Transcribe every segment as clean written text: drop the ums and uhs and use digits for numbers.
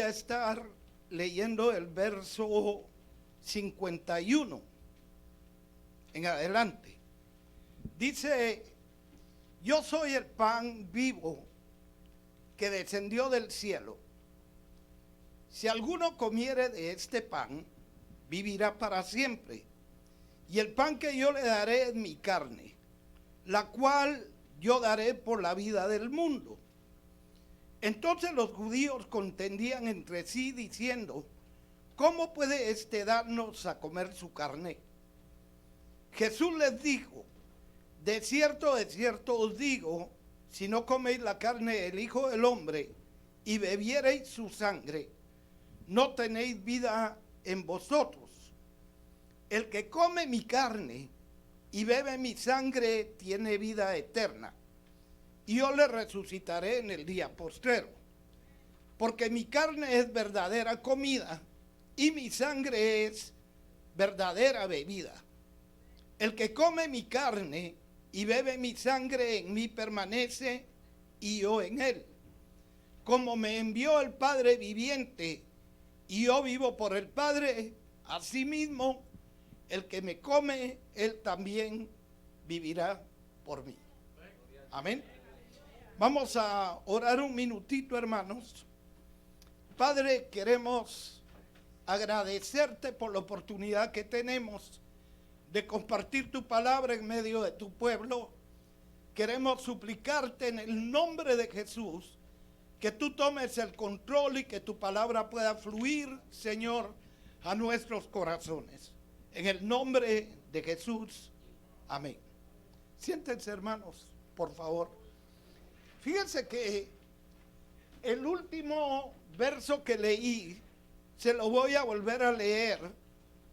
a estar leyendo el verso 51 en adelante. Dice: yo soy el pan vivo que descendió del cielo. Si alguno comiere de este pan, vivirá para siempre. Y el pan que yo le daré es mi carne, la cual yo daré por la vida del mundo. Entonces los judíos contendían entre sí diciendo: ¿cómo puede éste darnos a comer su carne? Jesús les dijo: de cierto os digo, si no coméis la carne del Hijo del Hombre y bebiereis su sangre, no tenéis vida en vosotros. El que come mi carne y bebe mi sangre tiene vida eterna, y yo le resucitaré en el día postrero. Porque mi carne es verdadera comida y mi sangre es verdadera bebida. El que come mi carne y bebe mi sangre en mí permanece y yo en él. Como me envió el Padre viviente y yo vivo por el Padre, asimismo el que me come, él también vivirá por mí. Amén. Vamos a orar un minutito, hermanos. Padre, queremos agradecerte por la oportunidad que tenemos de compartir tu palabra en medio de tu pueblo. Queremos suplicarte en el nombre de Jesús que tú tomes el control y que tu palabra pueda fluir, Señor, a nuestros corazones. En el nombre de Jesús, amén. Siéntense, hermanos, por favor. Fíjense que el último verso que leí, se lo voy a volver a leer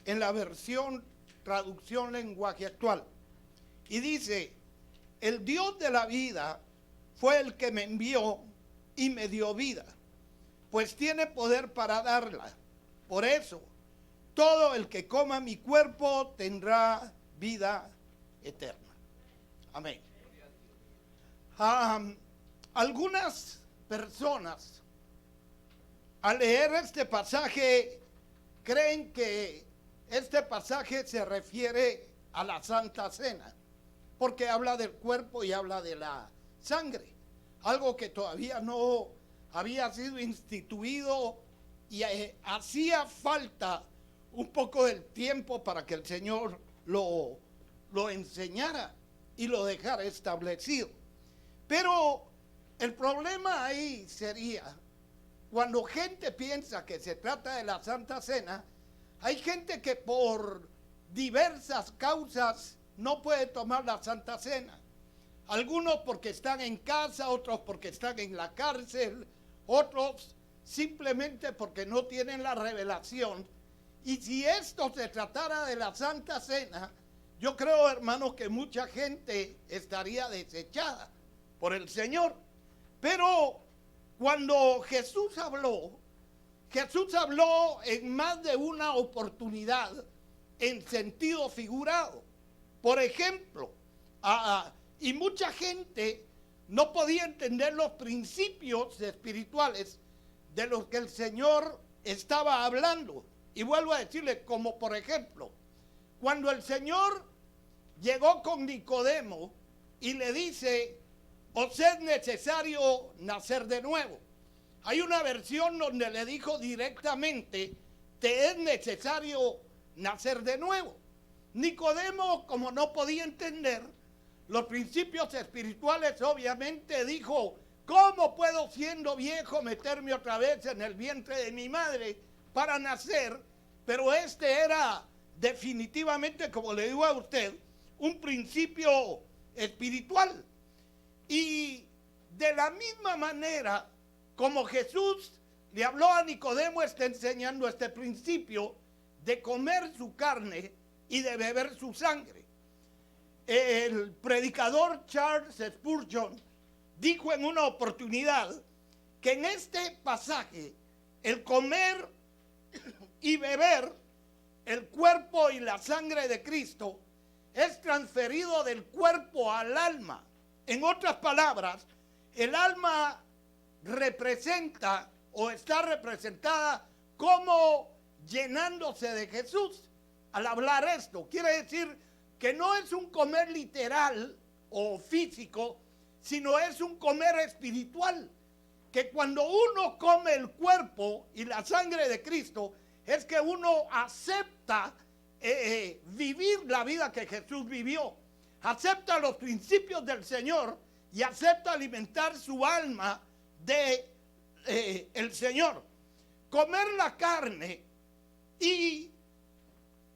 en la versión traducción lenguaje actual. Y dice: el Dios de la vida fue el que me envió y me dio vida, pues tiene poder para darla. Por eso, todo el que coma mi cuerpo tendrá vida eterna. Amén. Algunas personas al leer este pasaje creen que este pasaje se refiere a la Santa Cena, porque habla del cuerpo y habla de la sangre, algo que todavía no había sido instituido y hacía falta un poco del tiempo para que el Señor lo enseñara y lo dejara establecido. Pero el problema ahí sería cuando gente piensa que se trata de la Santa Cena. Hay gente que por diversas causas no puede tomar la Santa Cena. Algunos porque están en casa, otros porque están en la cárcel, otros simplemente porque no tienen la revelación. Y si esto se tratara de la Santa Cena, yo creo, hermanos, que mucha gente estaría desechada por el Señor. Pero cuando Jesús habló en más de una oportunidad en sentido figurado. Por ejemplo, y mucha gente no podía entender los principios espirituales de los que el Señor estaba hablando. Y vuelvo a decirle, como por ejemplo, cuando el Señor llegó con Nicodemo y le dice: os es necesario nacer de nuevo. Hay una versión donde le dijo directamente: te es necesario nacer de nuevo. Nicodemo, como no podía entender los principios espirituales, obviamente dijo: ¿cómo puedo, siendo viejo, meterme otra vez en el vientre de mi madre para nacer? Pero este era definitivamente, como le digo a usted, un principio espiritual. Y de la misma manera como Jesús le habló a Nicodemo, está enseñando este principio de comer su carne y de beber su sangre. El predicador Charles Spurgeon dijo en una oportunidad que en este pasaje el comer y beber el cuerpo y la sangre de Cristo es transferido del cuerpo al alma. En otras palabras, el alma representa o está representada como llenándose de Jesús. Al hablar esto, quiere decir que no es un comer literal o físico, sino es un comer espiritual. Que cuando uno come el cuerpo y la sangre de Cristo, es que uno acepta vivir la vida que Jesús vivió, acepta los principios del Señor y acepta alimentar su alma de el Señor. Comer la carne y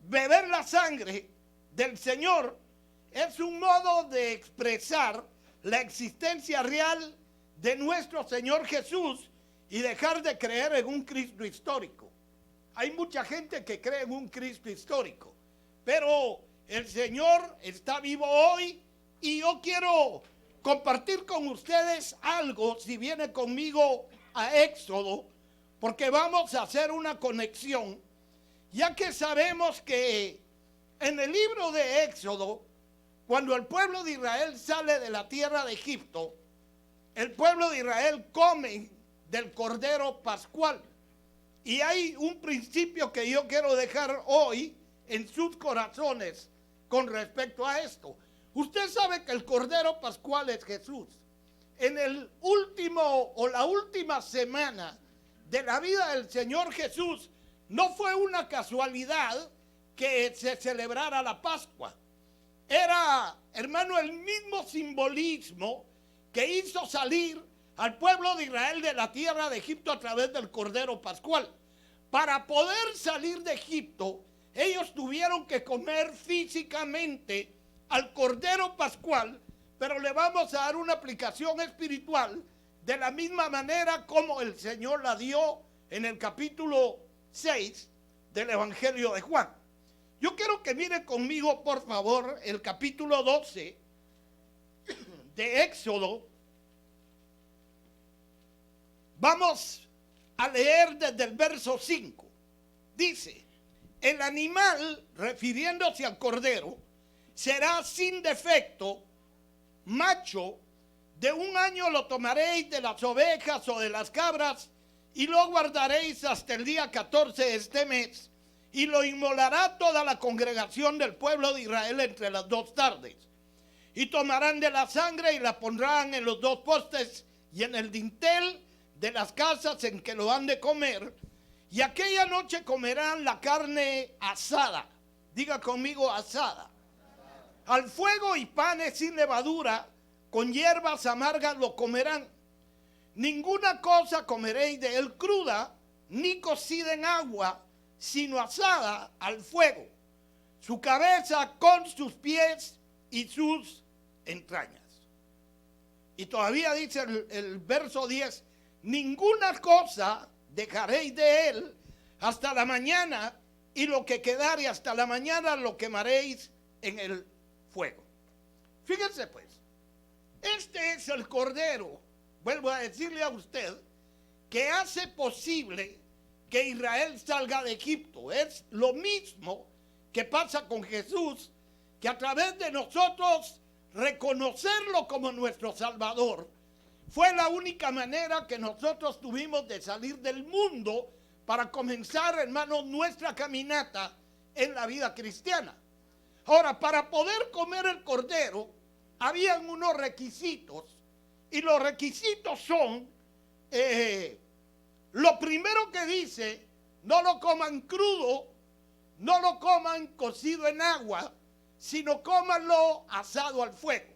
beber la sangre del Señor es un modo de expresar la existencia real de nuestro Señor Jesús y dejar de creer en un Cristo histórico. Hay mucha gente que cree en un Cristo histórico, pero el Señor está vivo hoy y yo quiero compartir con ustedes algo, si viene conmigo a Éxodo, porque vamos a hacer una conexión, ya que sabemos que en el libro de Éxodo, cuando el pueblo de Israel sale de la tierra de Egipto, el pueblo de Israel come del cordero pascual. Y hay un principio que yo quiero dejar hoy en sus corazones con respecto a esto. Usted sabe que el cordero pascual es Jesús. En el último o la última semana de la vida del Señor Jesús, no fue una casualidad que se celebrara la Pascua. Era, hermano, el mismo simbolismo que hizo salir al pueblo de Israel de la tierra de Egipto a través del cordero pascual. Para poder salir de Egipto, ellos tuvieron que comer físicamente al cordero pascual, pero le vamos a dar una aplicación espiritual de la misma manera como el Señor la dio en el capítulo 6 del Evangelio de Juan. Yo quiero que mire conmigo, por favor, el capítulo 12 de Éxodo. Vamos a leer desde el verso 5. Dice: el animal, refiriéndose al cordero, será sin defecto, macho. De 1 año lo tomaréis de las ovejas o de las cabras y lo guardaréis hasta el día 14 de este mes, y lo inmolará toda la congregación del pueblo de Israel entre las 2 tardes. Y tomarán de la sangre y la pondrán en los 2 postes y en el dintel de las casas en que lo han de comer, y aquella noche comerán la carne asada. Diga conmigo, asada. Al fuego y panes sin levadura, con hierbas amargas lo comerán. Ninguna cosa comeréis de él cruda, ni cocida en agua, sino asada al fuego. Su cabeza con sus pies y sus entrañas. Y todavía dice el verso 10, ninguna cosa dejaréis de él hasta la mañana, y lo que quedare hasta la mañana lo quemaréis en el fuego. Fíjense pues, este es el cordero, vuelvo a decirle a usted, que hace posible que Israel salga de Egipto. Es lo mismo que pasa con Jesús, que a través de nosotros reconocerlo como nuestro Salvador, fue la única manera que nosotros tuvimos de salir del mundo para comenzar, hermanos, nuestra caminata en la vida cristiana. Ahora, para poder comer el cordero, habían unos requisitos, y los requisitos son, lo primero que dice, no lo coman crudo, no lo coman cocido en agua, sino cómanlo asado al fuego.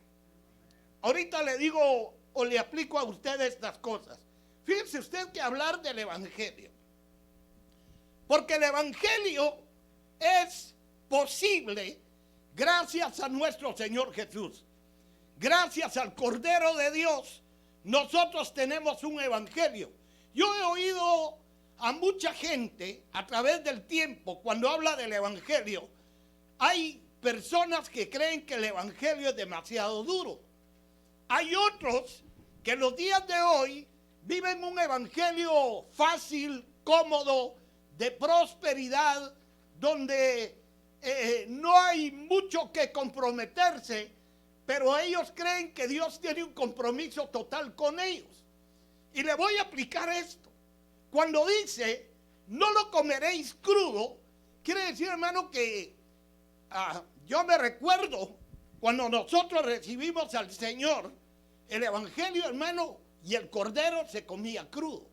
Ahorita le digo o le aplico a usted estas cosas. Fíjense usted que hablar del Evangelio, porque el Evangelio es posible gracias a nuestro Señor Jesús. Gracias al Cordero de Dios, nosotros tenemos un evangelio. Yo he oído a mucha gente a través del tiempo, cuando habla del evangelio, hay personas que creen que el evangelio es demasiado duro. Hay otros que en los días de hoy viven un evangelio fácil, cómodo, de prosperidad, donde no hay mucho que comprometerse, pero ellos creen que Dios tiene un compromiso total con ellos. Y le voy a aplicar esto. cuando dice, no lo comeréis crudo, quiere decir, hermano, que yo me recuerdo cuando nosotros recibimos al Señor, el evangelio, hermano, y el cordero se comía crudo.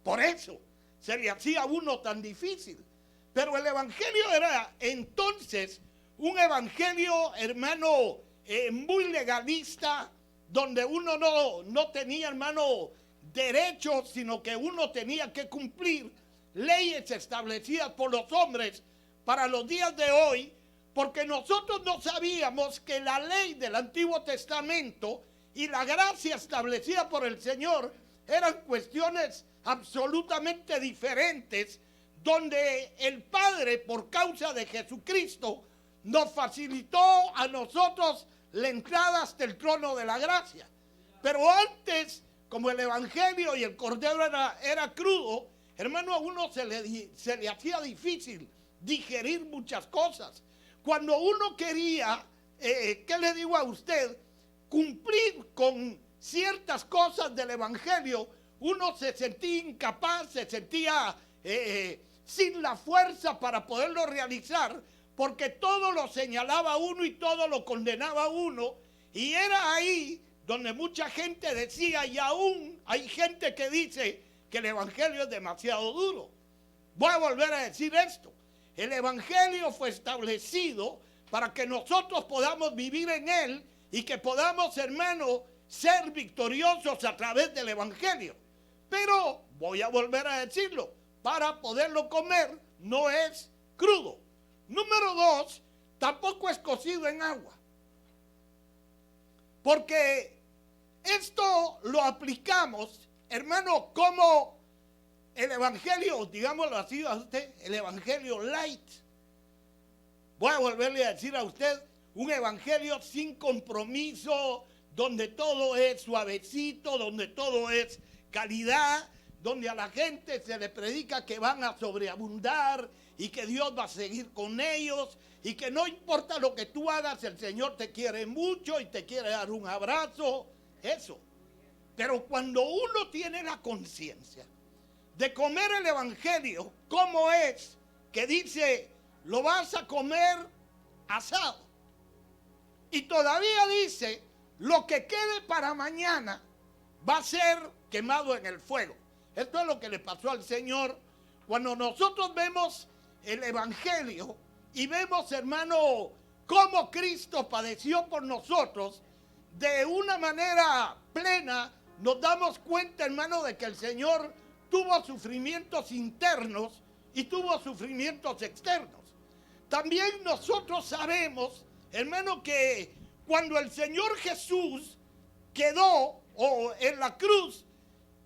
Por eso se le hacía a uno tan difícil. Pero el evangelio era entonces un evangelio, hermano, muy legalista, donde uno no tenía, hermano, derechos, sino que uno tenía que cumplir leyes establecidas por los hombres para los días de hoy, porque nosotros no sabíamos que la ley del Antiguo Testamento y la gracia establecida por el Señor eran cuestiones absolutamente diferentes, donde el Padre, por causa de Jesucristo, nos facilitó a nosotros la entrada hasta el trono de la gracia. Pero antes, como el evangelio y el cordero era crudo, hermano, a uno se le hacía difícil digerir muchas cosas. Cuando uno quería, ¿qué le digo a usted?, cumplir con ciertas cosas del evangelio, uno se sentía incapaz, se sentía sin la fuerza para poderlo realizar, porque todo lo señalaba a uno y todo lo condenaba a uno, y era ahí donde mucha gente decía, y aún hay gente que dice que el evangelio es demasiado duro. Voy a volver a decir esto: el evangelio fue establecido para que nosotros podamos vivir en él y que podamos, hermano, ser victoriosos a través del evangelio. Pero voy a volver a decirlo, para poderlo comer no es crudo. Número 2, tampoco es cocido en agua. Porque esto lo aplicamos, hermano, como el evangelio, digámoslo así a usted, el evangelio light. Voy a volverle a decir a usted, un evangelio sin compromiso, donde todo es suavecito, donde todo es calidad, donde a la gente se le predica que van a sobreabundar y que Dios va a seguir con ellos y que no importa lo que tú hagas, el Señor te quiere mucho y te quiere dar un abrazo, eso. Pero cuando uno tiene la conciencia de comer el evangelio, ¿cómo es? Que dice, lo vas a comer asado. Y todavía dice, lo que quede para mañana va a ser quemado en el fuego. Esto es lo que le pasó al Señor. Cuando nosotros vemos el evangelio y vemos, hermano, cómo Cristo padeció por nosotros de una manera plena, nos damos cuenta, hermano, de que el Señor tuvo sufrimientos internos y tuvo sufrimientos externos. También nosotros sabemos, hermano, que cuando el Señor Jesús quedó en la cruz,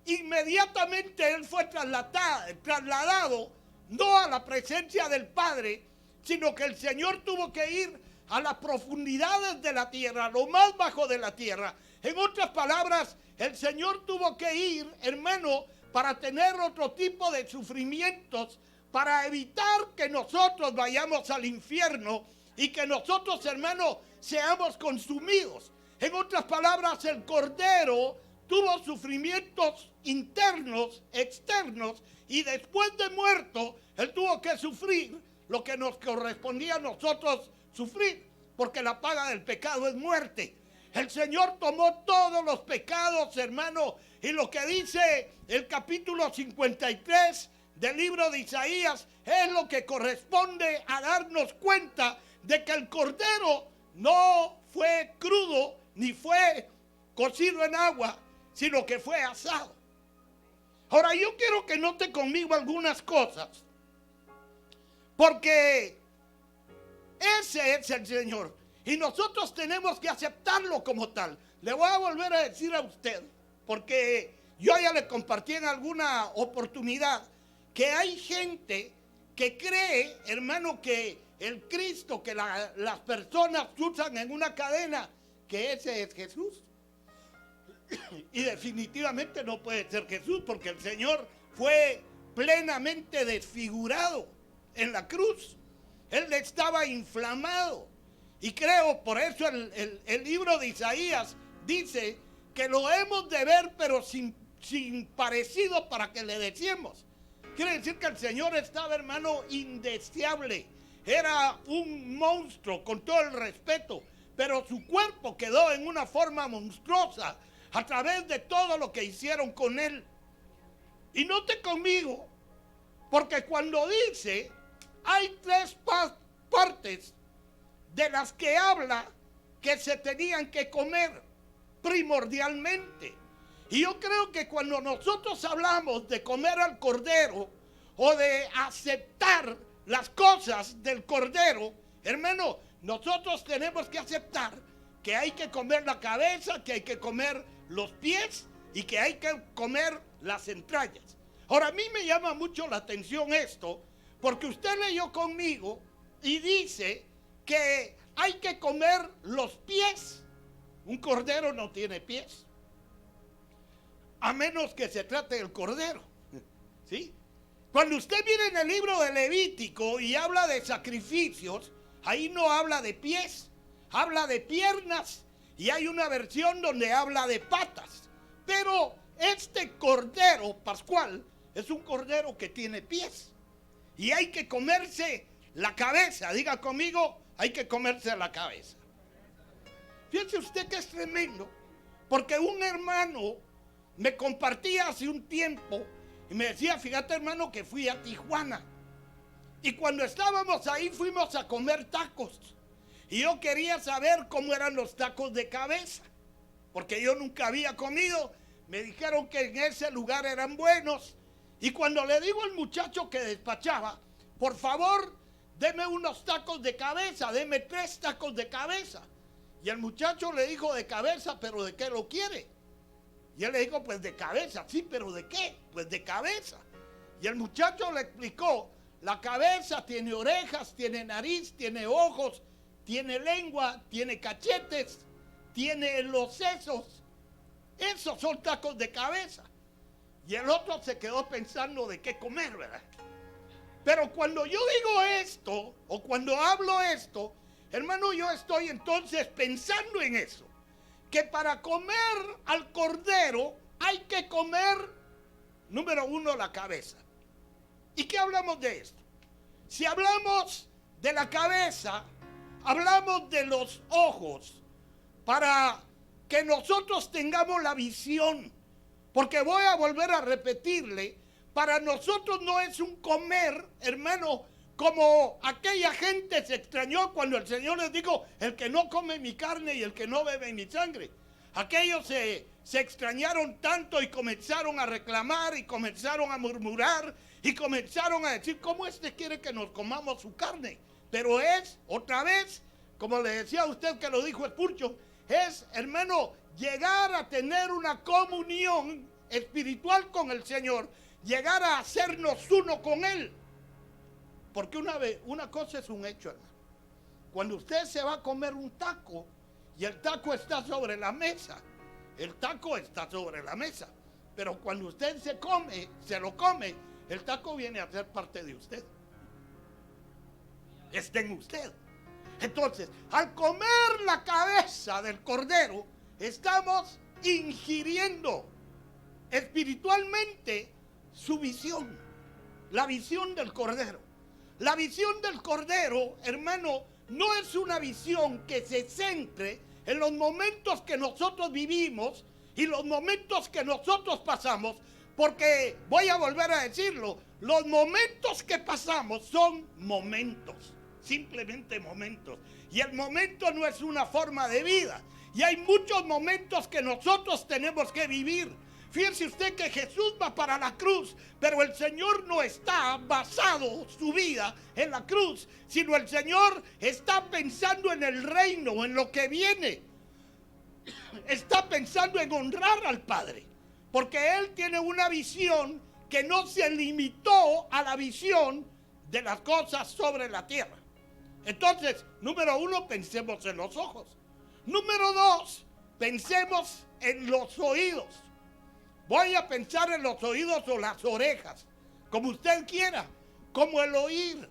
inmediatamente Él fue trasladado no a la presencia del Padre, sino que el Señor tuvo que ir a las profundidades de la tierra, a lo más bajo de la tierra. En otras palabras, el Señor tuvo que ir, hermano, para tener otro tipo de sufrimientos, para evitar que nosotros vayamos al infierno y que nosotros, hermano, seamos consumidos. En otras palabras, el Cordero tuvo sufrimientos internos, externos, y después de muerto, Él tuvo que sufrir lo que nos correspondía a nosotros sufrir, porque la paga del pecado es muerte. El Señor tomó todos los pecados, hermano, y lo que dice el capítulo 53 del libro de Isaías es lo que corresponde a darnos cuenta de que el Cordero no fue crudo ni fue cocido en agua, sino que fue asado. Ahora yo quiero que note conmigo algunas cosas, porque ese es el Señor y nosotros tenemos que aceptarlo como tal. Le voy a volver a decir a usted, porque yo ya le compartí en alguna oportunidad, que hay gente que cree, hermano, que el Cristo que las personas usan en una cadena, que ese es Jesús. Y definitivamente no puede ser Jesús, porque el Señor fue plenamente desfigurado en la cruz. Él estaba inflamado. Y creo, por eso el libro de Isaías dice que lo hemos de ver, pero sin sin parecido para que le decíamos. Quiere decir que el Señor estaba, hermano, indeseable. Era un monstruo, con todo el respeto, pero su cuerpo quedó en una forma monstruosa a través de todo lo que hicieron con él. Y note conmigo, porque cuando dice, hay tres partes de las que habla que se tenían que comer primordialmente. Y yo creo que cuando nosotros hablamos de comer al cordero o de aceptar las cosas del cordero, hermano, nosotros tenemos que aceptar que hay que comer la cabeza, que hay que comer los pies y que hay que comer las entrañas. Ahora, a mí me llama mucho la atención esto, porque usted leyó conmigo y dice que hay que comer los pies. Un cordero no tiene pies, a menos que se trate del cordero, ¿sí? Cuando usted viene en el libro de Levítico y habla de sacrificios, ahí no habla de pies, habla de piernas, y hay una versión donde habla de patas. Pero este cordero pascual es un cordero que tiene pies, y hay que comerse la cabeza. Diga conmigo, hay que comerse la cabeza. Fíjese usted que es tremendo, porque un hermano me compartía hace un tiempo y me decía, fíjate hermano que fui a Tijuana y cuando estábamos ahí fuimos a comer tacos y yo quería saber cómo eran los tacos de cabeza, porque yo nunca había comido. Me dijeron que en ese lugar eran buenos y cuando le digo al muchacho que despachaba, por favor deme unos tacos de cabeza, deme 3 tacos de cabeza, y el muchacho le dijo, de cabeza, pero ¿de qué lo quiere? Y él le dijo, pues de cabeza. Sí, pero ¿de qué? Pues de cabeza. Y el muchacho le explicó, la cabeza tiene orejas, tiene nariz, tiene ojos, tiene lengua, tiene cachetes, tiene los sesos. Esos son tacos de cabeza. Y el otro se quedó pensando de qué comer, ¿verdad? Pero cuando yo digo esto, o cuando hablo esto, hermano, yo estoy entonces pensando en eso. Que para comer al cordero hay que comer, número 1, la cabeza. ¿Y qué hablamos de esto? Si hablamos de la cabeza, hablamos de los ojos, para que nosotros tengamos la visión. Porque voy a volver a repetirle, para nosotros no es un comer, hermano, como aquella gente se extrañó cuando el Señor les dijo, el que no come mi carne y el que no bebe mi sangre. Aquellos se extrañaron tanto y comenzaron a reclamar y comenzaron a murmurar y comenzaron a decir, ¿cómo quiere que nos comamos su carne? Pero es, otra vez, como le decía a usted que lo dijo Spurgeon, es, hermano, llegar a tener una comunión espiritual con el Señor, llegar a hacernos uno con Él. Porque una cosa es un hecho, hermano. Cuando usted se va a comer un taco y el taco está sobre la mesa, el taco está sobre la mesa. Pero cuando usted se lo come, el taco viene a ser parte de usted. Está en usted. Entonces, al comer la cabeza del cordero, estamos ingiriendo espiritualmente su visión, la visión del cordero. La visión del cordero, hermano, no es una visión que se centre en los momentos que nosotros vivimos y los momentos que nosotros pasamos, porque voy a volver a decirlo, los momentos que pasamos son momentos, simplemente momentos, y el momento no es una forma de vida, y hay muchos momentos que nosotros tenemos que vivir. Fíjese usted que Jesús va para la cruz, pero el Señor no está basado su vida en la cruz, sino el Señor está pensando en el reino, en lo que viene. Está pensando en honrar al Padre, porque Él tiene una visión que no se limitó a la visión de las cosas sobre la tierra. Entonces, número 1, pensemos en los ojos. Número 2, pensemos en los oídos. Voy a pensar en los oídos o las orejas, como usted quiera, como el oír.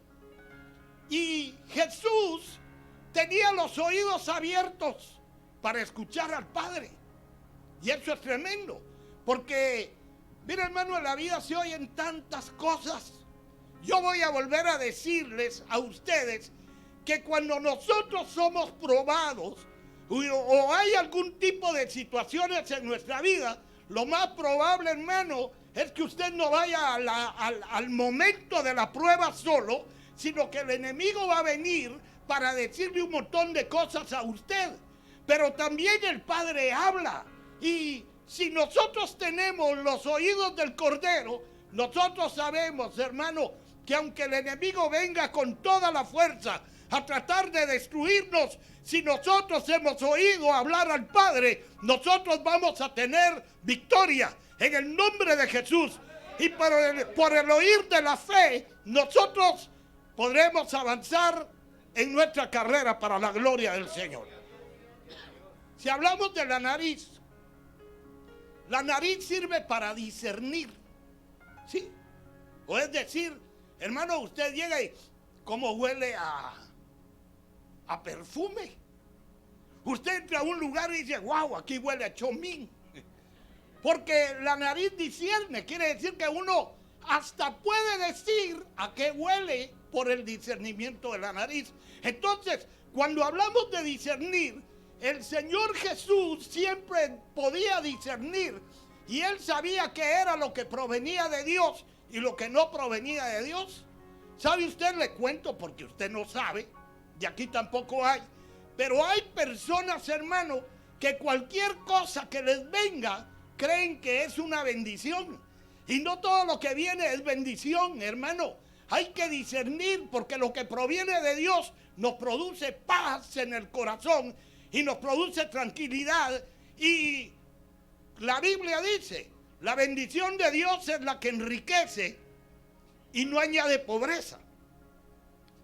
Y Jesús tenía los oídos abiertos para escuchar al Padre. Y eso es tremendo, porque Mira, hermano, en la vida se oyen tantas cosas. Yo voy a volver a decirles a ustedes que cuando nosotros somos probados o hay algún tipo de situaciones en nuestra vida, lo más probable, hermano, es que usted no vaya al momento de la prueba solo, sino que el enemigo va a venir para decirle un montón de cosas a usted. Pero también el Padre habla. Y si nosotros tenemos los oídos del Cordero, nosotros sabemos, hermano, que aunque el enemigo venga con toda la fuerza a tratar de destruirnos, si nosotros hemos oído hablar al Padre, nosotros vamos a tener victoria en el nombre de Jesús. Y por el oír de la fe, nosotros podremos avanzar en nuestra carrera para la gloria del Señor. Si hablamos de la nariz sirve para discernir, ¿sí? O es decir, hermano, usted llega y ¿cómo huele a perfume? Usted entra a un lugar y dice, wow, aquí huele a chomín. Porque la nariz discierne, quiere decir que uno hasta puede decir a qué huele por el discernimiento de la nariz. Entonces, cuando hablamos de discernir, el Señor Jesús siempre podía discernir y Él sabía qué era lo que provenía de Dios y lo que no provenía de Dios. ¿Sabe usted? Le cuento porque usted no sabe, y aquí tampoco hay, pero hay personas, hermano, que cualquier cosa que les venga, creen que es una bendición. Y no todo lo que viene es bendición, hermano. Hay que discernir porque lo que proviene de Dios nos produce paz en el corazón y nos produce tranquilidad. Y la Biblia dice, la bendición de Dios es la que enriquece y no añade pobreza.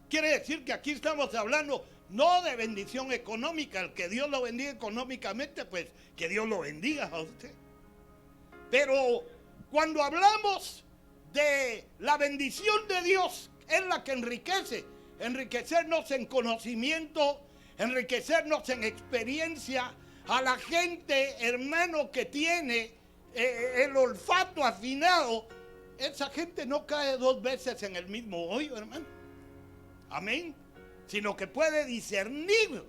Quiere decir que aquí estamos hablando no de bendición económica. El que Dios lo bendiga económicamente, pues que Dios lo bendiga a usted. Pero cuando hablamos de la bendición de Dios, es la que enriquece. Enriquecernos en conocimiento, enriquecernos en experiencia. A la gente, hermano, que tiene el olfato afinado, esa gente no cae dos veces en el mismo hoyo, hermano. Amén. Sino que puede discernir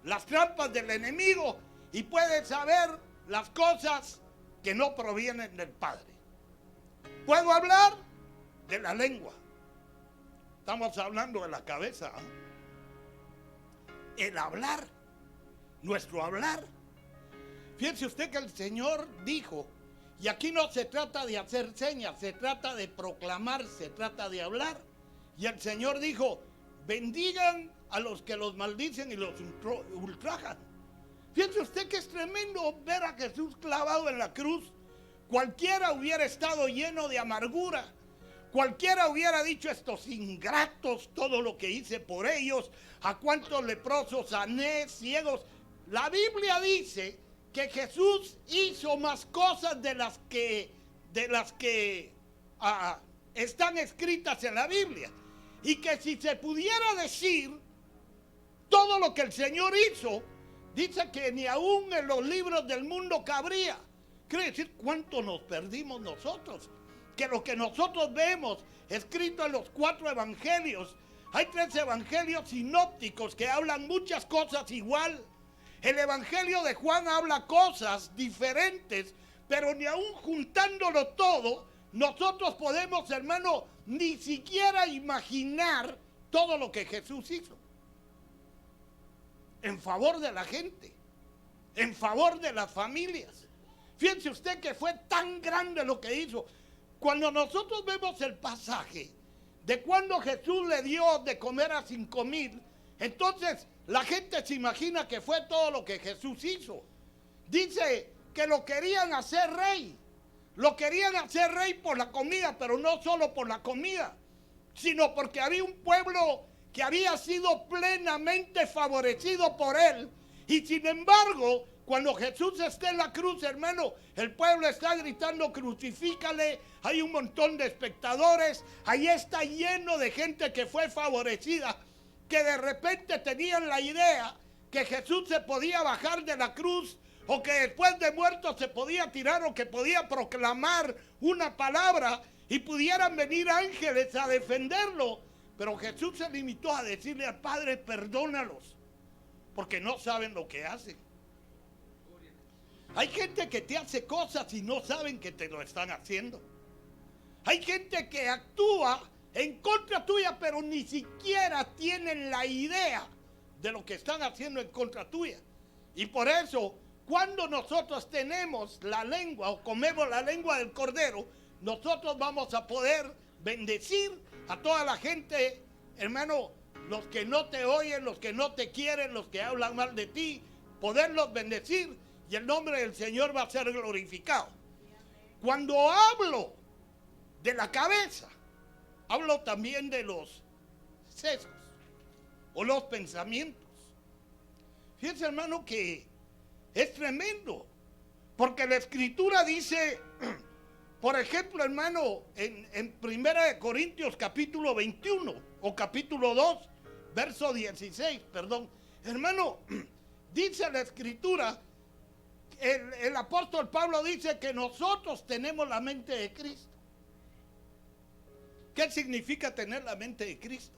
las trampas del enemigo y puede saber las cosas que no provienen del Padre. Puedo hablar de la lengua. Estamos hablando de la cabeza, ¿eh? El hablar, nuestro hablar. Fíjense usted que el Señor dijo, y aquí no se trata de hacer señas, se trata de proclamar, se trata de hablar. Y el Señor dijo, bendigan a los que los maldicen y los ultrajan. Fíjense usted que es tremendo ver a Jesús clavado en la cruz. Cualquiera hubiera estado lleno de amargura. Cualquiera hubiera dicho, estos ingratos, todo lo que hice por ellos, a cuántos leprosos sané, ciegos. La Biblia dice que Jesús hizo más cosas de las que están escritas en la Biblia. Y que si se pudiera decir todo lo que el Señor hizo, dice que ni aún en los libros del mundo cabría. Quiere decir cuánto nos perdimos nosotros. Que lo que nosotros vemos escrito en los 4 evangelios, hay 3 evangelios sinópticos que hablan muchas cosas igual. El evangelio de Juan habla cosas diferentes, pero ni aún juntándolo todo, nosotros podemos, hermano, ni siquiera imaginar todo lo que Jesús hizo. En favor de la gente, en favor de las familias. Fíjense usted que fue tan grande lo que hizo. Cuando nosotros vemos el pasaje de cuando Jesús le dio de comer a 5,000, entonces la gente se imagina que fue todo lo que Jesús hizo. Dice que lo querían hacer rey. Lo querían hacer rey por la comida, pero no solo por la comida, sino porque había un pueblo que había sido plenamente favorecido por él. Y sin embargo, cuando Jesús está en la cruz, hermano, el pueblo está gritando, crucifícale. Hay un montón de espectadores. Ahí está lleno de gente que fue favorecida, que de repente tenían la idea que Jesús se podía bajar de la cruz o que después de muerto se podía tirar, o que podía proclamar una palabra y pudieran venir ángeles a defenderlo. Pero Jesús se limitó a decirle al Padre: perdónalos, porque no saben lo que hacen. Hay gente que te hace cosas y no saben que te lo están haciendo. Hay gente que actúa en contra tuya, pero ni siquiera tienen la idea de lo que están haciendo en contra tuya. Y por eso, cuando nosotros tenemos la lengua o comemos la lengua del cordero, nosotros vamos a poder bendecir a toda la gente, hermano, los que no te oyen, los que no te quieren, los que hablan mal de ti, poderlos bendecir, y el nombre del Señor va a ser glorificado. Cuando hablo de la cabeza, hablo también de los sesos o los pensamientos. Fíjense, hermano, que es tremendo, porque la Escritura dice, por ejemplo, hermano, en 1 Corintios capítulo 21 o capítulo 2, verso 16, perdón. Hermano, dice la Escritura, el apóstol Pablo dice que nosotros tenemos la mente de Cristo. ¿Qué significa tener la mente de Cristo?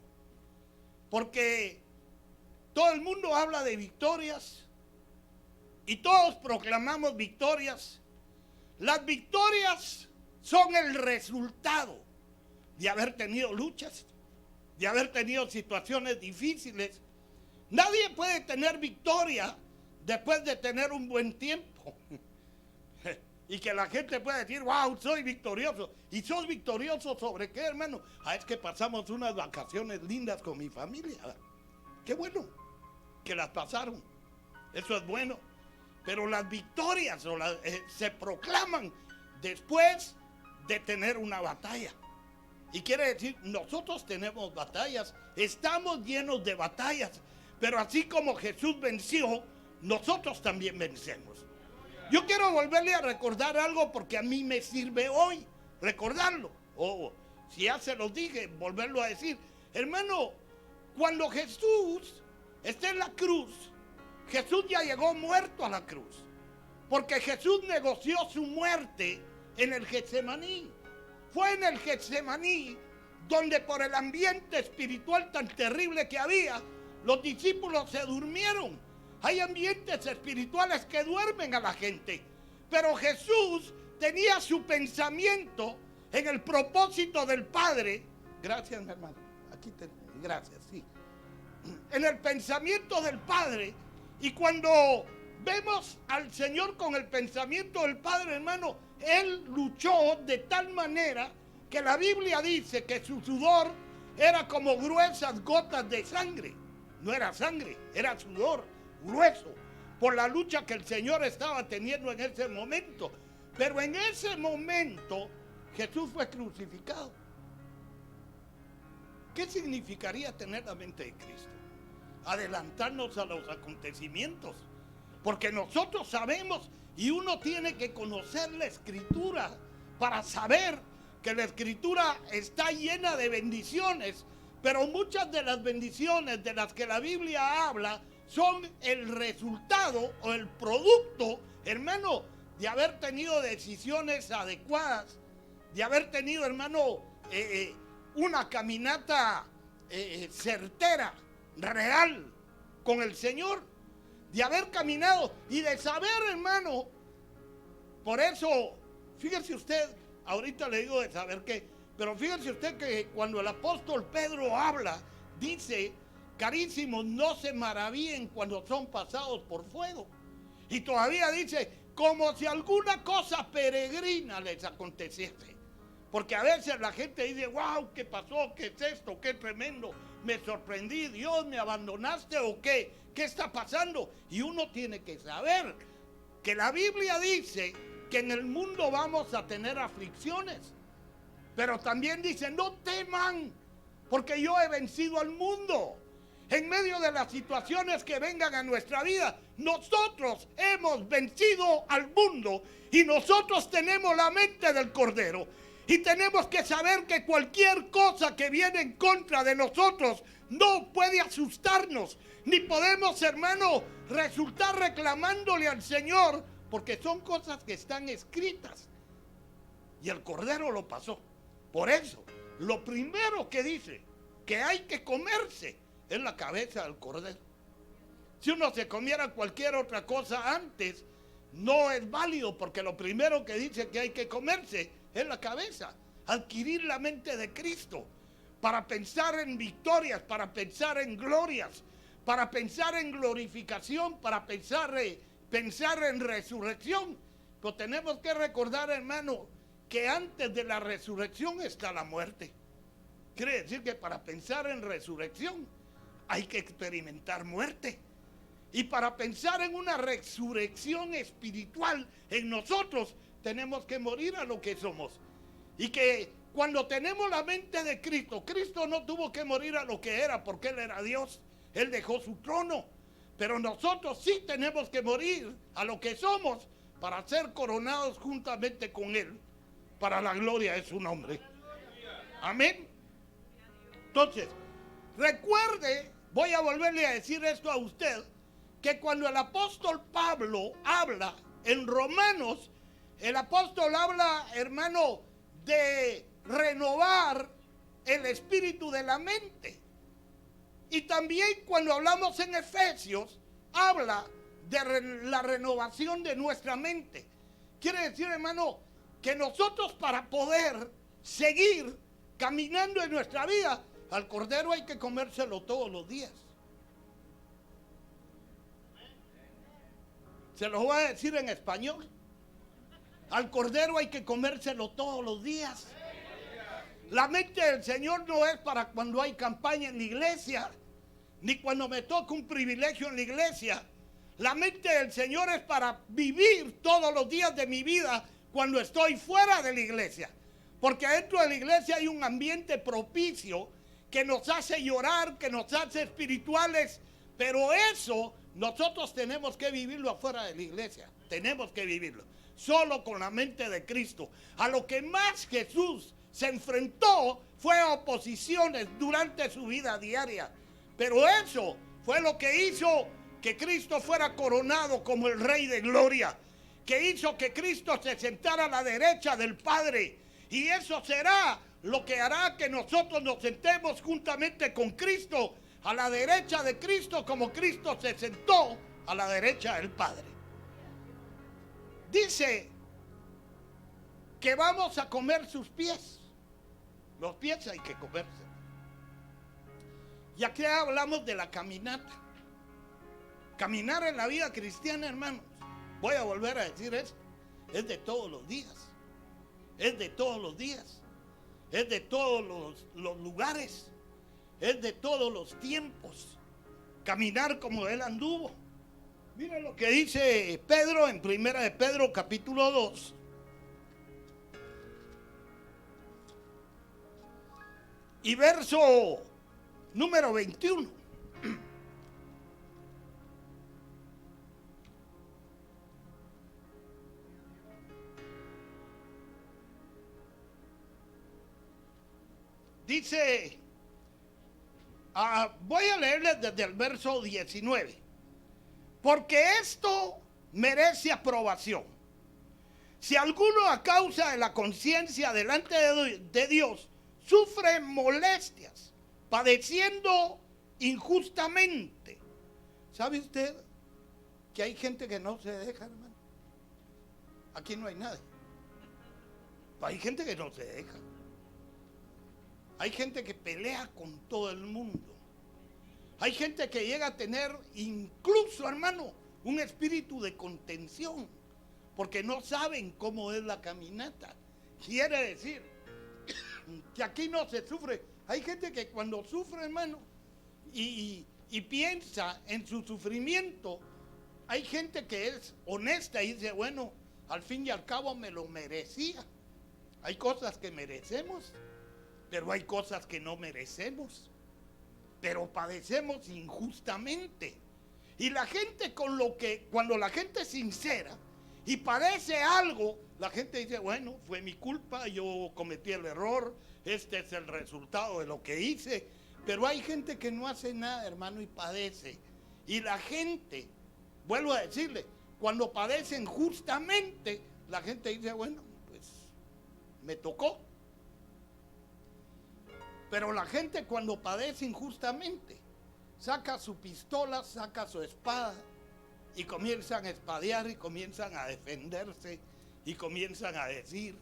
Porque todo el mundo habla de victorias y todos proclamamos victorias. Las victorias son el resultado de haber tenido luchas, de haber tenido situaciones difíciles. Nadie puede tener victoria después de tener un buen tiempo. Y que la gente pueda decir: wow, soy victorioso. ¿Y sos victorioso sobre qué, hermano? Es que pasamos unas vacaciones lindas con mi familia. Qué bueno que las pasaron. Eso es bueno. Pero las victorias se proclaman después de tener una batalla. Y quiere decir, nosotros tenemos batallas, estamos llenos de batallas. Pero así como Jesús venció, nosotros también vencemos. Yo quiero volverle a recordar algo, porque a mí me sirve hoy recordarlo. O si ya se los dije, volverlo a decir. Hermano, cuando Jesús está en la cruz, Jesús ya llegó muerto a la cruz, porque Jesús negoció su muerte en el Getsemaní. Fue en el Getsemaní donde, por el ambiente espiritual tan terrible que había, los discípulos se durmieron. Hay ambientes espirituales que duermen a la gente, pero Jesús tenía su pensamiento en el propósito del Padre. Gracias, mi hermano. Aquí gracias, sí. En el pensamiento del Padre. Y cuando vemos al Señor con el pensamiento del Padre, hermano, Él luchó de tal manera que la Biblia dice que su sudor era como gruesas gotas de sangre. No era sangre, era sudor grueso, por la lucha que el Señor estaba teniendo en ese momento. Pero en ese momento Jesús fue crucificado. ¿Qué significaría tener la mente de Cristo? Adelantarnos a los acontecimientos, porque nosotros sabemos, y uno tiene que conocer la Escritura para saber que la Escritura está llena de bendiciones, pero muchas de las bendiciones de las que la Biblia habla son el resultado o el producto, hermano, de haber tenido decisiones adecuadas, de haber tenido, hermano, una caminata certera, real, con el Señor, de haber caminado y de saber, hermano. Por eso, fíjese usted, ahorita le digo de saber qué, pero fíjese usted que cuando el apóstol Pedro habla, dice: carísimos, no se maravillen cuando son pasados por fuego. Y todavía dice: como si alguna cosa peregrina les aconteciese. Porque a veces la gente dice: wow, ¿qué pasó? ¿Qué es esto? ¿Qué tremendo? Me sorprendí, Dios, ¿me abandonaste o qué? ¿Qué está pasando? Y uno tiene que saber que la Biblia dice que en el mundo vamos a tener aflicciones. Pero también dice: no teman, porque yo he vencido al mundo. En medio de las situaciones que vengan a nuestra vida, nosotros hemos vencido al mundo y nosotros tenemos la mente del Cordero. Y tenemos que saber que cualquier cosa que viene en contra de nosotros no puede asustarnos. Ni podemos, hermano, resultar reclamándole al Señor, porque son cosas que están escritas. Y el Cordero lo pasó. Por eso, lo primero que dice que hay que comerse es la cabeza del Cordero. Si uno se comiera cualquier otra cosa antes, no es válido, porque lo primero que dice que hay que comerse es la cabeza. Adquirir la mente de Cristo para pensar en victorias, para pensar en glorias, para pensar en glorificación, para pensar en resurrección. Pero tenemos que recordar, hermano, que antes de la resurrección está la muerte. Quiere decir que para pensar en resurrección hay que experimentar muerte. Y para pensar en una resurrección espiritual en nosotros, tenemos que morir a lo que somos. Y que cuando tenemos la mente de Cristo, Cristo no tuvo que morir a lo que era, porque Él era Dios. Él dejó su trono. Pero nosotros sí tenemos que morir a lo que somos para ser coronados juntamente con Él, para la gloria de su nombre. Amén. Entonces, recuerde, voy a volverle a decir esto a usted, que cuando el apóstol Pablo habla en Romanos, el apóstol habla, hermano, de renovar el espíritu de la mente. Y también cuando hablamos en Efesios, habla de la renovación de nuestra mente. Quiere decir, hermano, que nosotros, para poder seguir caminando en nuestra vida, al Cordero hay que comérselo todos los días. Se lo voy a decir en español. Al Cordero hay que comérselo todos los días. La mente del Señor no es para cuando hay campaña en la iglesia, ni cuando me toca un privilegio en la iglesia. La mente del Señor es para vivir todos los días de mi vida cuando estoy fuera de la iglesia. Porque dentro de la iglesia hay un ambiente propicio que nos hace llorar, que nos hace espirituales, pero eso nosotros tenemos que vivirlo afuera de la iglesia. Tenemos que vivirlo solo con la mente de Cristo. A lo que más Jesús se enfrentó fue a oposiciones durante su vida diaria, pero eso fue lo que hizo que Cristo fuera coronado como el Rey de Gloria, que hizo que Cristo se sentara a la derecha del Padre, y eso será lo que hará que nosotros nos sentemos juntamente con Cristo a la derecha de Cristo, como Cristo se sentó a la derecha del Padre. Dice que vamos a comer sus pies. Los pies hay que comerse. Y aquí hablamos de la caminata. Caminar en la vida cristiana, hermanos, voy a volver a decir esto, es de todos los días. Es de todos los días. Es de todos los lugares. Es de todos los tiempos. Caminar como Él anduvo. Miren lo que dice Pedro en 1 de Pedro capítulo 2. Y verso número 21. Dice, voy a leerles desde el verso 19. Porque esto merece aprobación. Si alguno a causa de la conciencia delante de Dios sufre molestias, padeciendo injustamente. ¿Sabe usted que hay gente que no se deja, hermano? Aquí no hay nadie. Hay gente que no se deja. Hay gente que pelea con todo el mundo. Hay gente que llega a tener incluso, hermano, un espíritu de contención, porque no saben cómo es la caminata. Quiere decir que aquí no se sufre. Hay gente que cuando sufre, hermano, y piensa en su sufrimiento, hay gente que es honesta y dice, bueno, al fin y al cabo me lo merecía. Hay cosas que merecemos, pero hay cosas que no merecemos. Pero padecemos injustamente. Y la gente cuando la gente es sincera y padece algo, la gente dice, bueno, fue mi culpa, yo cometí el error, este es el resultado de lo que hice. Pero hay gente que no hace nada, hermano, y padece. Y la gente, vuelvo a decirle, cuando padecen justamente, la gente dice, bueno, pues me tocó. Pero la gente cuando padece injustamente, saca su pistola, saca su espada y comienzan a espadear y comienzan a defenderse y comienzan a decir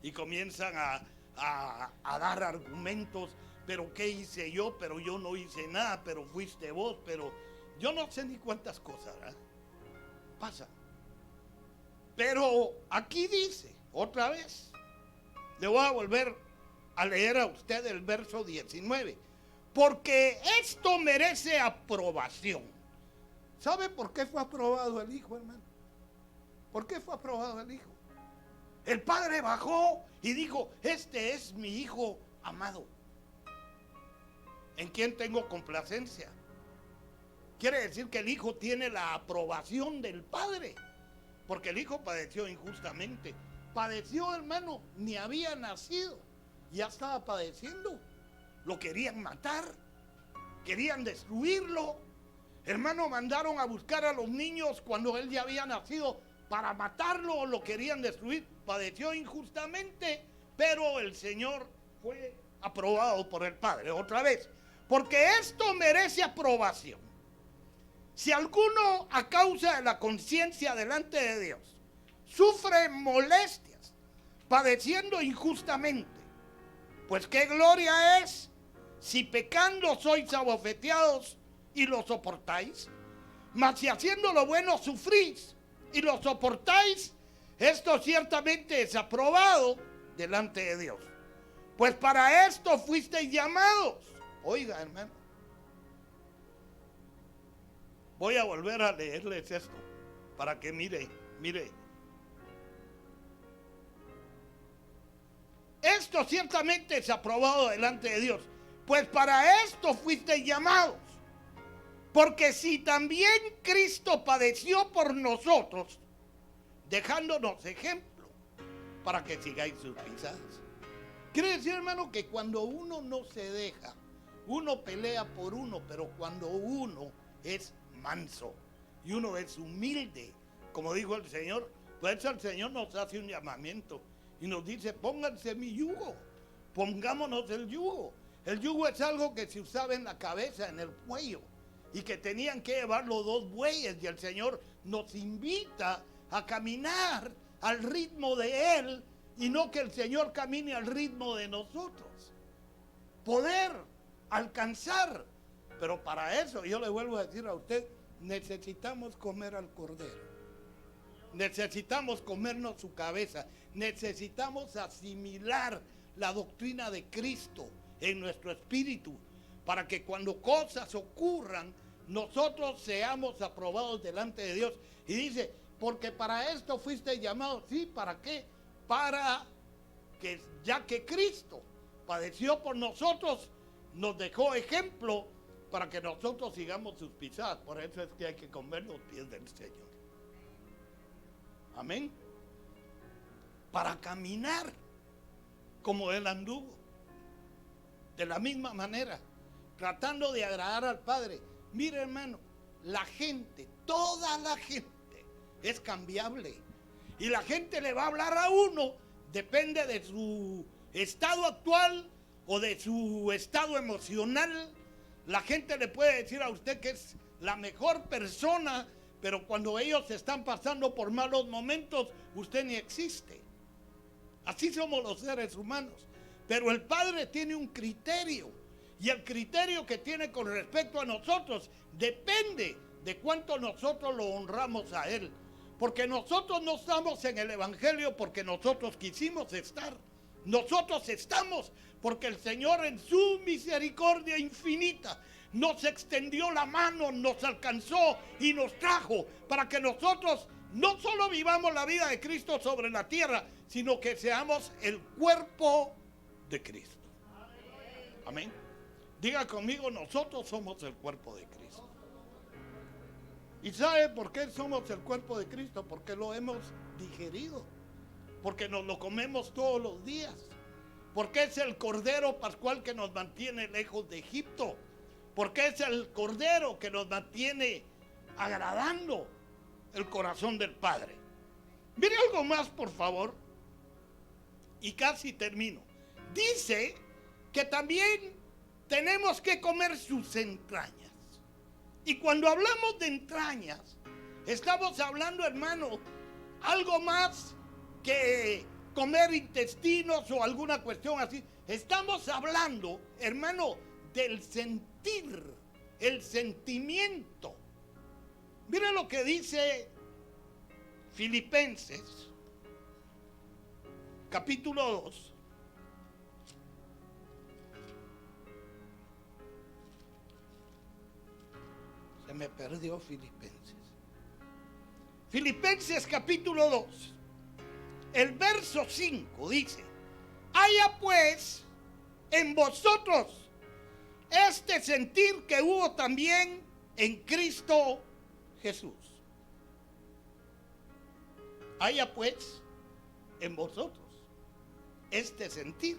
y comienzan a dar argumentos. Pero ¿qué hice yo? Pero yo no hice nada, pero fuiste vos, pero yo no sé ni cuántas cosas, ¿verdad? Pasa. Pero aquí dice, otra vez, le voy a volver a leer a usted el verso 19. Porque esto merece aprobación. ¿Sabe por qué fue aprobado el Hijo, hermano? ¿Por qué fue aprobado el Hijo? El Padre bajó y dijo, este es mi Hijo amado, en quien tengo complacencia. Quiere decir que el Hijo tiene la aprobación del Padre, porque el Hijo padeció injustamente. Padeció, hermano, ni había nacido, ya estaba padeciendo. Lo querían matar, querían destruirlo. Hermano, mandaron a buscar a los niños cuando él ya había nacido para matarlo, o lo querían destruir. Padeció injustamente, pero el Señor fue aprobado por el Padre. Otra vez, porque esto merece aprobación. Si alguno, a causa de la conciencia delante de Dios, sufre molestias, padeciendo injustamente, pues qué gloria es si pecando sois abofeteados y lo soportáis. Mas si haciendo lo bueno sufrís y lo soportáis, esto ciertamente es aprobado delante de Dios. Pues para esto fuisteis llamados. Oiga, hermano, voy a volver a leerles esto para que mire. Esto ciertamente es aprobado delante de Dios. Pues para esto fuisteis llamados. Porque si también Cristo padeció por nosotros, dejándonos ejemplo para que sigáis sus pisadas. Quiere decir, hermano, que cuando uno no se deja, uno pelea por uno, pero cuando uno es manso y uno es humilde, como dijo el Señor, pues el Señor nos hace un llamamiento y nos dice, pónganse mi yugo, pongámonos el yugo. El yugo es algo que se usaba en la cabeza, en el cuello, y que tenían que llevar los dos bueyes, y el Señor nos invita a caminar al ritmo de Él, y no que el Señor camine al ritmo de nosotros. Poder alcanzar, pero para eso, yo le vuelvo a decir a usted, necesitamos comer al Cordero. Necesitamos comernos su cabeza, necesitamos asimilar la doctrina de Cristo en nuestro espíritu, para que cuando cosas ocurran, nosotros seamos aprobados delante de Dios. Y dice, porque para esto fuiste llamados. ¿Sí? ¿Para qué? Para que, ya que Cristo padeció por nosotros, nos dejó ejemplo para que nosotros sigamos sus pisadas. Por eso es que hay que comer los pies del Señor. Amén. Para caminar como Él anduvo. De la misma manera, tratando de agradar al Padre. Mire, hermano, la gente, toda la gente es cambiable. Y la gente le va a hablar a uno, depende de su estado actual o de su estado emocional. La gente le puede decir a usted que es la mejor persona, pero cuando ellos están pasando por malos momentos, usted ni existe. Así somos los seres humanos. Pero el Padre tiene un criterio, y el criterio que tiene con respecto a nosotros depende de cuánto nosotros lo honramos a Él. Porque nosotros no estamos en el Evangelio porque nosotros quisimos estar. Nosotros estamos porque el Señor, en su misericordia infinita, nos extendió la mano, nos alcanzó y nos trajo para que nosotros no solo vivamos la vida de Cristo sobre la tierra, sino que seamos el cuerpo de Cristo. Amén. Diga conmigo, nosotros somos el cuerpo de Cristo. ¿Y sabe por qué somos el cuerpo de Cristo? Porque lo hemos digerido. porque nos lo comemos todos los días, porque es el cordero pascual que nos mantiene lejos de Egipto, porque es el cordero que nos mantiene agradando el corazón del Padre. Mire algo más, por favor, y casi termino. Dice que también tenemos que comer sus entrañas. Y cuando hablamos de entrañas, estamos hablando, hermano, algo más que comer intestinos o alguna cuestión así. Estamos hablando, hermano, del sentir, el sentimiento. Mira lo que dice Filipenses, capítulo 2. Se me perdió Filipenses. Filipenses capítulo 2. El verso 5 dice: haya pues en vosotros este sentir que hubo también en Cristo Jesús. Haya pues en vosotros este sentir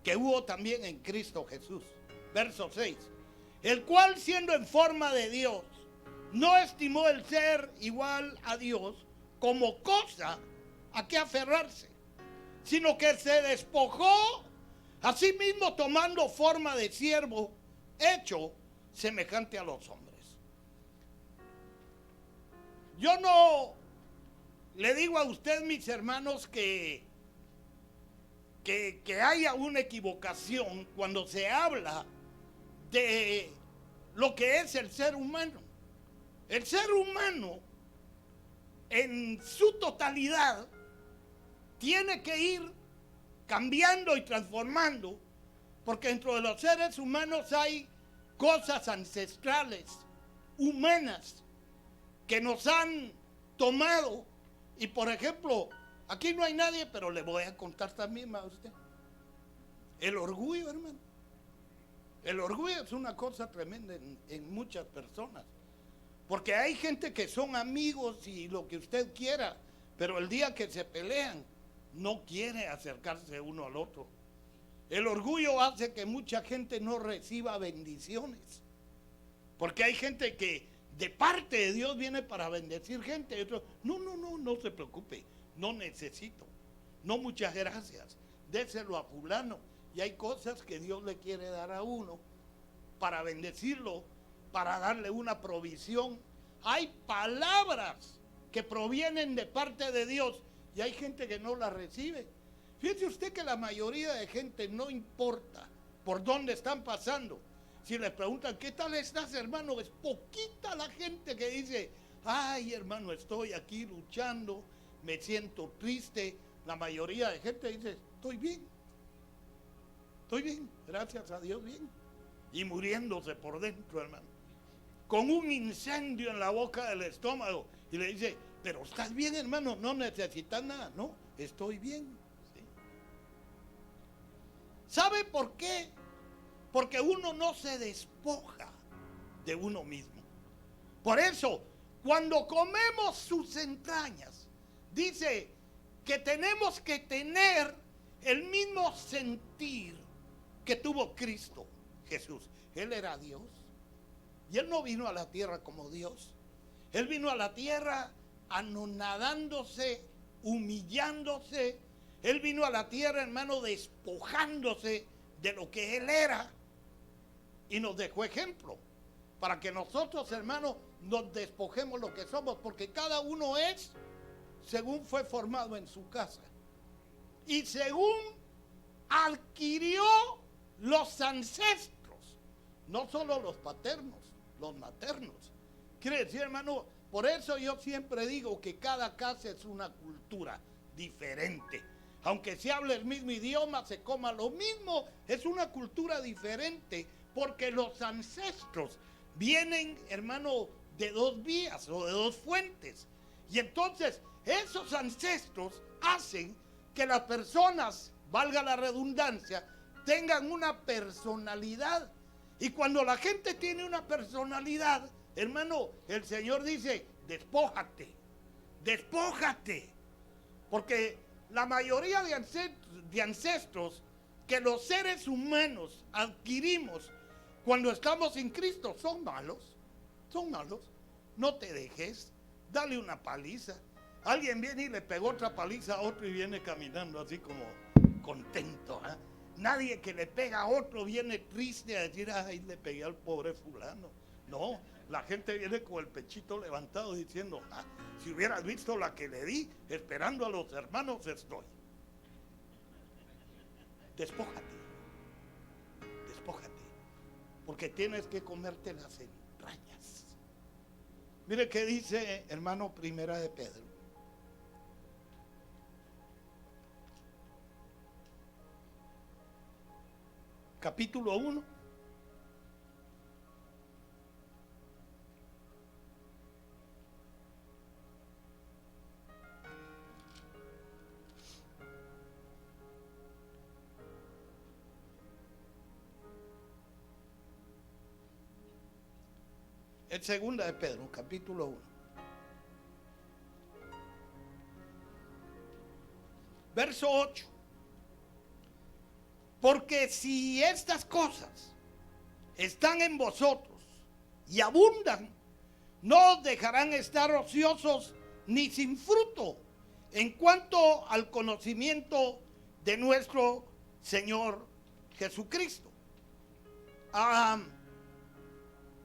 que hubo también en Cristo Jesús. Verso 6. El cual, siendo en forma de Dios, no estimó el ser igual a Dios como cosa a que aferrarse, sino que se despojó a sí mismo, tomando forma de siervo, hecho semejante a los hombres. Yo no le digo a usted, mis hermanos, que haya una equivocación cuando se habla de lo que es el ser humano. El ser humano en su totalidad tiene que ir cambiando y transformando, porque dentro de los seres humanos hay cosas ancestrales, humanas, que nos han tomado. Y por ejemplo, aquí no hay nadie, pero le voy a contar también a usted. El orgullo, hermano. El orgullo es una cosa tremenda en muchas personas. Porque hay gente que son amigos y lo que usted quiera, pero el día que se pelean, no quiere acercarse uno al otro. El orgullo hace que mucha gente no reciba bendiciones. Porque hay gente que de parte de Dios viene para bendecir gente. Y otros, no se preocupe, no necesito. No, muchas gracias. Déselo a fulano. Y hay cosas que Dios le quiere dar a uno para bendecirlo, para darle una provisión. Hay palabras que provienen de parte de Dios y hay gente que no las recibe. Fíjese usted que la mayoría de gente, no importa por dónde están pasando, si les preguntan ¿qué tal estás, hermano?, es poquita la gente que dice: ay, hermano, estoy aquí luchando, me siento triste. La mayoría de gente dice: estoy bien, gracias a Dios, bien. Y muriéndose por dentro, hermano, con un incendio en la boca del estómago. Y le dice: pero estás bien, hermano, no necesitas nada. No, estoy bien. ¿Sí? ¿Sabe por qué? Porque uno no se despoja de uno mismo. Por eso, cuando comemos sus entrañas, dice que tenemos que tener el mismo sentir que tuvo Cristo Jesús. Él era Dios y Él no vino a la tierra como Dios. Él vino a la tierra anonadándose, humillándose. Él vino a la tierra, hermano, despojándose de lo que Él era y nos dejó ejemplo para que nosotros, hermano, nos despojemos lo que somos, porque cada uno es según fue formado en su casa y según adquirió los ancestros, no solo los paternos, los maternos. Quiere decir, hermano, por eso yo siempre digo que cada casa es una cultura diferente. Aunque se hable el mismo idioma, se coma lo mismo, es una cultura diferente, porque los ancestros vienen, hermano, de dos vías o de dos fuentes. Y entonces esos ancestros hacen que las personas, valga la redundancia, tengan una personalidad. Y cuando la gente tiene una personalidad, hermano, el Señor dice: despójate, despójate. Porque la mayoría de ancestros que los seres humanos adquirimos cuando estamos en Cristo son malos. Son malos. No te dejes. Dale una paliza. Alguien viene y le pegó otra paliza a otro y viene caminando así como contento. Nadie que le pega a otro viene triste a decir, ay, le pegué al pobre fulano. No, la gente viene con el pechito levantado diciendo, si hubieras visto la que le di, esperando a los hermanos estoy. Despójate, porque tienes que comerte las entrañas. Mire qué dice, hermano, Primera de Pedro. Capítulo 1. Es Segunda de Pedro, capítulo 1. Verso 8. Porque si estas cosas están en vosotros y abundan, no os dejarán estar ociosos ni sin fruto en cuanto al conocimiento de nuestro Señor Jesucristo.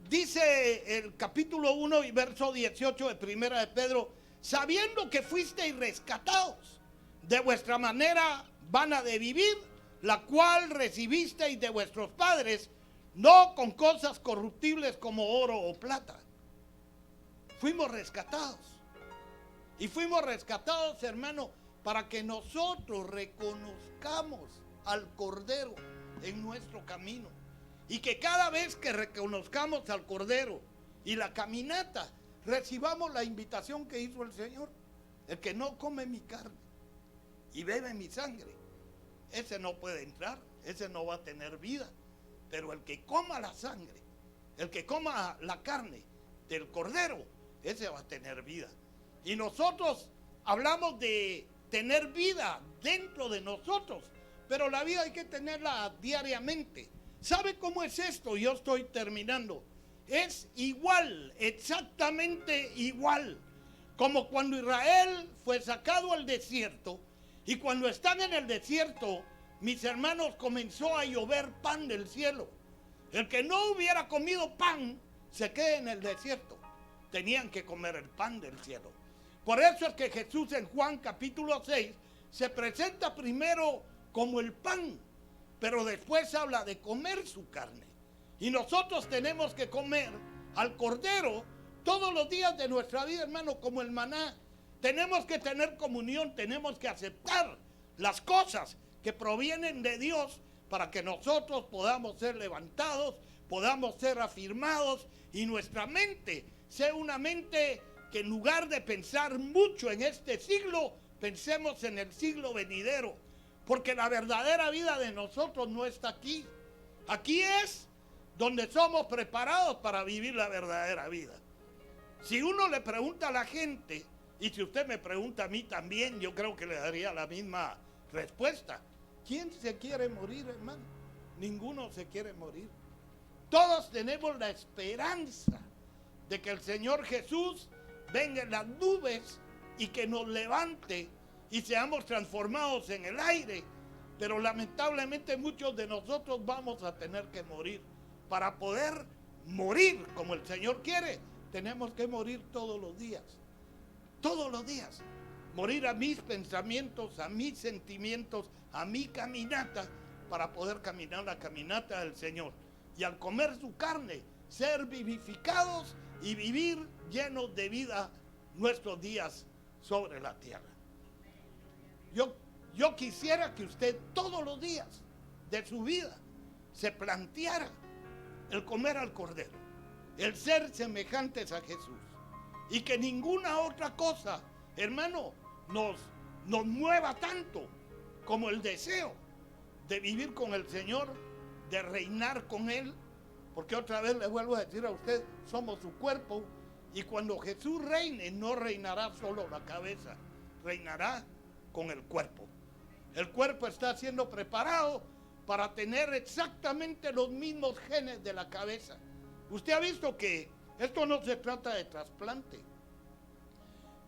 Dice el capítulo 1 y verso 18 de Primera de Pedro, sabiendo que fuisteis rescatados de vuestra manera vana de vivir, la cual recibisteis de vuestros padres, no con cosas corruptibles como oro o plata. Fuimos rescatados. Y fuimos rescatados, hermano, para que nosotros reconozcamos al Cordero en nuestro camino. Y que cada vez que reconozcamos al Cordero y la caminata, recibamos la invitación que hizo el Señor. El que no come mi carne y bebe mi sangre, ese no puede entrar, ese no va a tener vida. Pero el que coma la sangre, el que coma la carne del Cordero, ese va a tener vida. Y nosotros hablamos de tener vida dentro de nosotros, pero la vida hay que tenerla diariamente. ¿Sabe cómo es esto? Yo estoy terminando. Es igual, exactamente igual, como cuando Israel fue sacado al desierto, y cuando están en el desierto, mis hermanos, comenzó a llover pan del cielo. El que no hubiera comido pan, se queda en el desierto. Tenían que comer el pan del cielo. Por eso es que Jesús en Juan capítulo 6 se presenta primero como el pan, pero después habla de comer su carne. Y nosotros tenemos que comer al Cordero todos los días de nuestra vida, hermano, como el maná. Tenemos que tener comunión, tenemos que aceptar las cosas que provienen de Dios para que nosotros podamos ser levantados, podamos ser afirmados y nuestra mente sea una mente que en lugar de pensar mucho en este siglo, pensemos en el siglo venidero. Porque la verdadera vida de nosotros no está aquí. Aquí es donde somos preparados para vivir la verdadera vida. Si uno le pregunta a la gente, y si usted me pregunta a mí también, yo creo que le daría la misma respuesta. ¿Quién se quiere morir, hermano? Ninguno se quiere morir. Todos tenemos la esperanza de que el Señor Jesús venga en las nubes y que nos levante y seamos transformados en el aire. Pero lamentablemente muchos de nosotros vamos a tener que morir. Para poder morir como el Señor quiere, tenemos que morir todos los días. Todos los días. Morir a mis pensamientos, a mis sentimientos, a mi caminata, para poder caminar la caminata del Señor. Y al comer su carne, ser vivificados y vivir llenos de vida nuestros días sobre la tierra. Yo quisiera que usted todos los días de su vida se planteara el comer al Cordero, el ser semejantes a Jesús, y que ninguna otra cosa, hermano, nos mueva tanto como el deseo de vivir con el Señor, de reinar con Él, porque otra vez le vuelvo a decir a usted, somos su cuerpo, y cuando Jesús reine, no reinará solo la cabeza, reinará con el cuerpo. El cuerpo está siendo preparado para tener exactamente los mismos genes de la cabeza. Usted ha visto que esto no se trata de trasplante,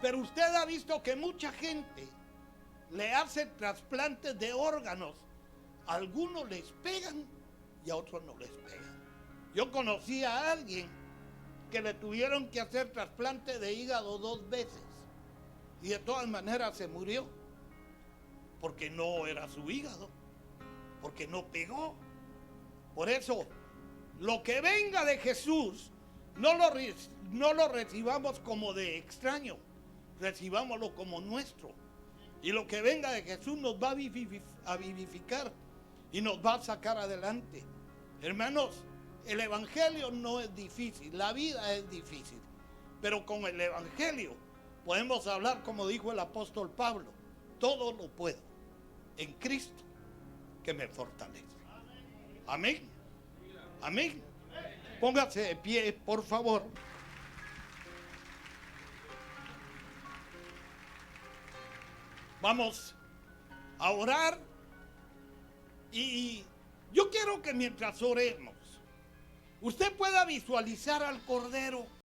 pero usted ha visto que mucha gente le hace trasplantes de órganos. A algunos les pegan y a otros no les pegan. Yo conocí a alguien que le tuvieron que hacer trasplante de hígado 2 veces y de todas maneras se murió porque no era su hígado, porque no pegó. Por eso, lo que venga de Jesús, no lo recibamos como de extraño, recibámoslo como nuestro. Y lo que venga de Jesús nos va a vivificar y nos va a sacar adelante. Hermanos, el evangelio no es difícil, la vida es difícil, pero con el evangelio podemos hablar como dijo el apóstol Pablo: todo lo puedo en Cristo que me fortalece. Amén. Amén. Póngase de pie, por favor. Vamos a orar y yo quiero que mientras oremos, usted pueda visualizar al Cordero